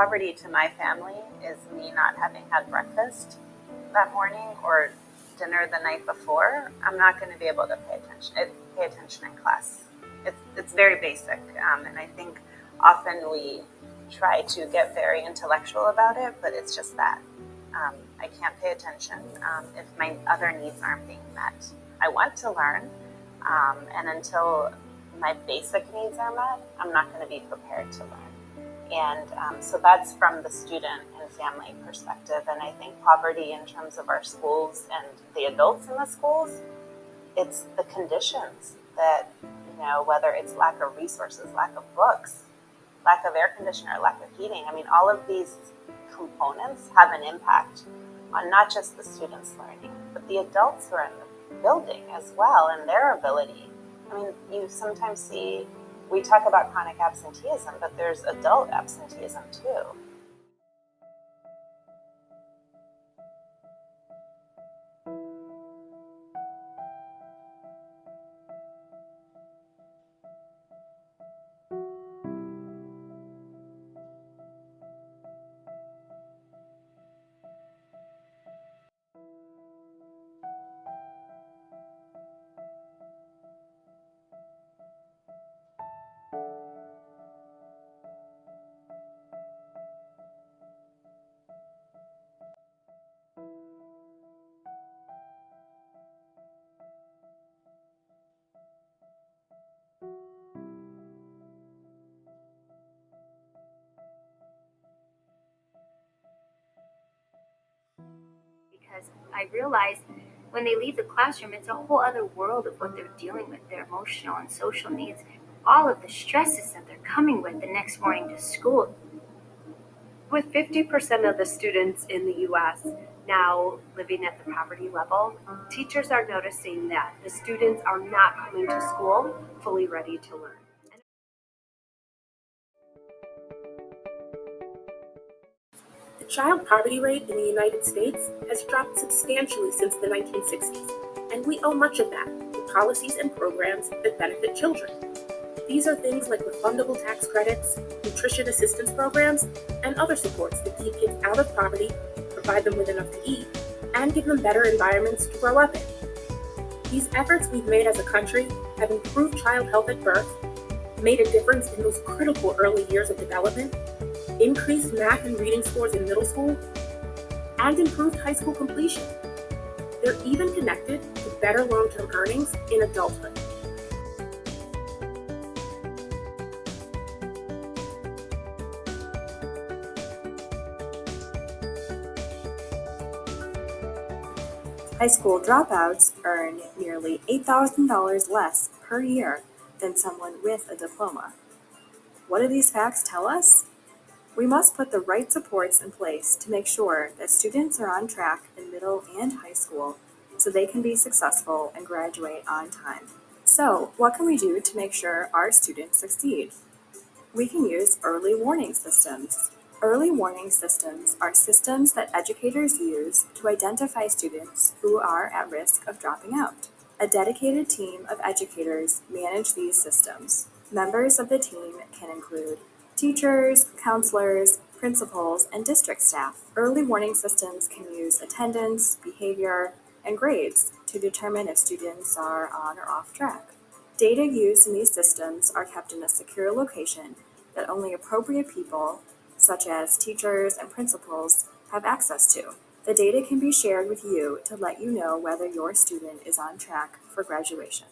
poverty to my family is me not having had breakfast that morning or dinner the night before, I'm not going to be able to pay attention in class. It's very basic, and I think often we try to get very intellectual about it, but it's just that. I can't pay attention if my other needs aren't being met. I want to learn, and until my basic needs are met, I'm not going to be prepared to learn. And so that's from the student and family perspective. And I think poverty in terms of our schools and the adults in the schools, it's the conditions that, whether it's lack of resources, lack of books, lack of air conditioner, lack of heating. I mean, all of these components have an impact on not just the students learning, but the adults who are in the building as well and their ability. I mean, you sometimes see, we talk about chronic absenteeism, but there's adult absenteeism too. Because I realize when they leave the classroom, it's a whole other world of what they're dealing with, their emotional and social needs, all of the stresses that they're coming with the next morning to school. With 50% of the students in the US now living at the poverty level, teachers are noticing that the students are not coming to school fully ready to learn. The child poverty rate in the United States has dropped substantially since the 1960s, and we owe much of that to policies and programs that benefit children. These are things like refundable tax credits, nutrition assistance programs, and other supports that keep kids out of poverty, provide them with enough to eat, and give them better environments to grow up in. These efforts we've made as a country have improved child health at birth, made a difference in those critical early years of development, increased math and reading scores in middle school, and improved high school completion. They're even connected to better long-term earnings in adulthood. High school dropouts earn nearly $8,000 less per year than someone with a diploma. What do these facts tell us? We must put the right supports in place to make sure that students are on track in middle and high school so they can be successful and graduate on time. So, what can we do to make sure our students succeed? We can use early warning systems. Early warning systems are systems that educators use to identify students who are at risk of dropping out. A dedicated team of educators manage these systems. Members of the team can include teachers, counselors, principals, and district staff. Early warning systems can use attendance, behavior, and grades to determine if students are on or off track. Data used in these systems are kept in a secure location that only appropriate people, such as teachers and principals, have access to. The data can be shared with you to let you know whether your student is on track for graduation.